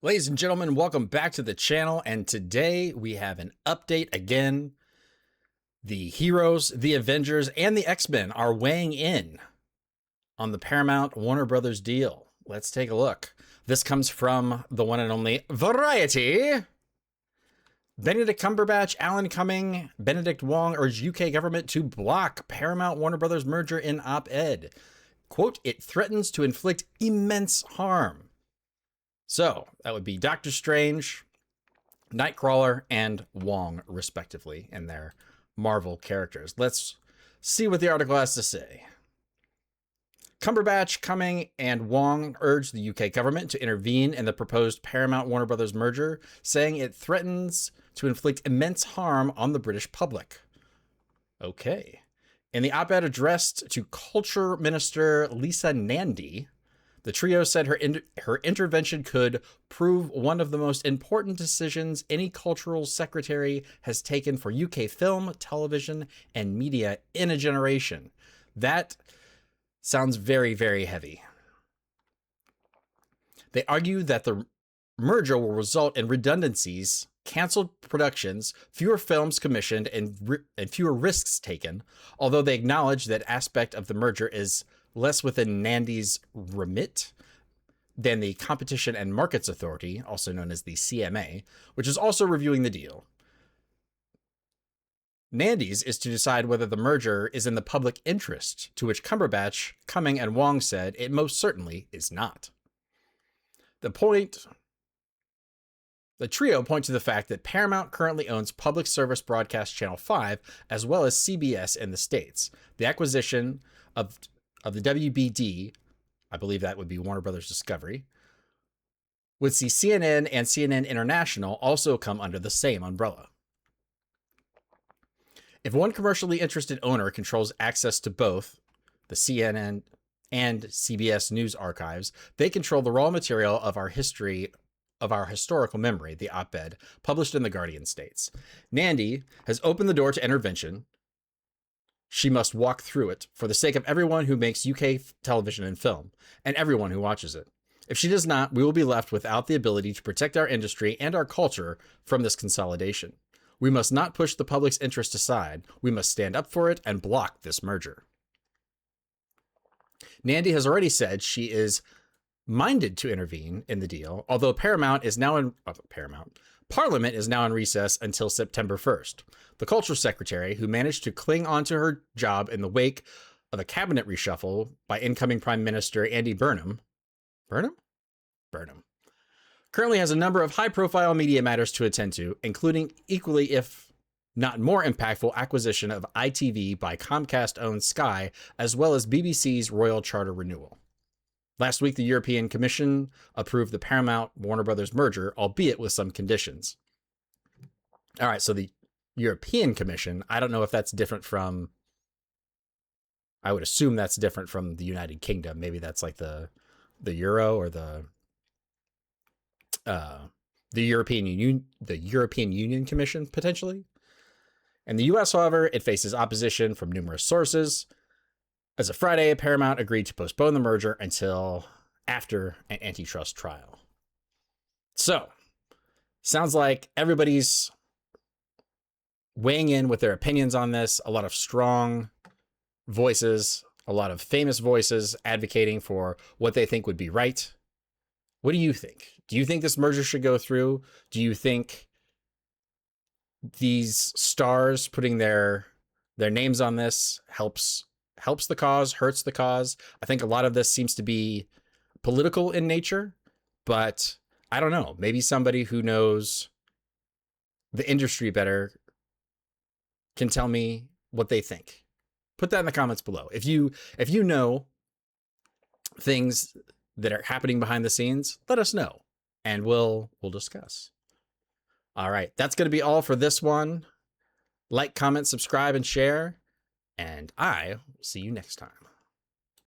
Ladies and gentlemen, welcome back to the channel, and today we have an update again. The heroes, the Avengers, and the X-Men are weighing in on the Paramount-Warner Bros. Deal. Let's take a look. This comes from the one and only Variety. Benedict Cumberbatch, Alan Cumming, Benedict Wong urge UK government to block Paramount-Warner Bros. Merger in op-ed. Quote, it threatens to inflict immense harm. So that would be Doctor Strange, Nightcrawler, and Wong, respectively, in their Marvel characters. Let's see what the article has to say. Cumberbatch, Cumming, and Wong urged the UK government to intervene in the proposed Paramount-Warner Bros. Merger, saying it threatens to inflict immense harm on the British public. Okay. In the op-ed addressed to Culture Minister Lisa Nandy, the trio said her intervention could prove one of the most important decisions any cultural secretary has taken for UK film, television, and media in a generation. That sounds very, very heavy. They argue that the merger will result in redundancies, canceled productions, fewer films commissioned, and fewer risks taken, although they acknowledge that aspect of the merger is less within Nandy's remit than the Competition and Markets Authority, also known as the CMA, which is also reviewing the deal. Nandy's is to decide whether the merger is in the public interest, to which Cumberbatch, Cumming, and Wong said it most certainly is not. The trio point to the fact that Paramount currently owns public service broadcast Channel 5, as well as CBS in the States. The acquisition of the WBD, I believe that would be Warner Brothers Discovery, would see CNN and CNN International also come under the same umbrella. If one commercially interested owner controls access to both the CNN and CBS news archives, they control the raw material of our historical memory, the op-ed, published in The Guardian states. Nandy has opened the door to intervention. She must walk through it for the sake of everyone who makes UK television and film, and everyone who watches it. If she does not, we will be left without the ability to protect our industry and our culture from this consolidation. We must not push the public's interest aside. We must stand up for it and block this merger. Nandy has already said she is minded to intervene in the deal, although Parliament is now in recess until September 1st. The Culture Secretary, who managed to cling onto her job in the wake of a cabinet reshuffle by incoming Prime Minister Andy Burnham, currently has a number of high-profile media matters to attend to, including equally, if not more impactful, acquisition of ITV by Comcast-owned Sky, as well as BBC's Royal Charter renewal. Last week, the European Commission approved the Paramount-Warner Bros. Merger, albeit with some conditions. All right, so the European Commission, I don't know if that's different from, I would assume that's different from the United Kingdom. Maybe that's like the Euro or the European Union Commission, potentially. In the US, however, it faces opposition from numerous sources. As of Friday, Paramount agreed to postpone the merger until after an antitrust trial. So, sounds like everybody's weighing in with their opinions on this. A lot of strong voices, a lot of famous voices advocating for what they think would be right. What do you think? Do you think this merger should go through? Do you think these stars putting their names on this helps the cause, hurts the cause? I think a lot of this seems to be political in nature, but I don't know. Maybe somebody who knows the industry better can tell me what they think. Put that in the comments below. If you know things that are happening behind the scenes, let us know and we'll discuss. All right, that's going to be all for this one. Like, comment, subscribe, and share. And I will see you next time.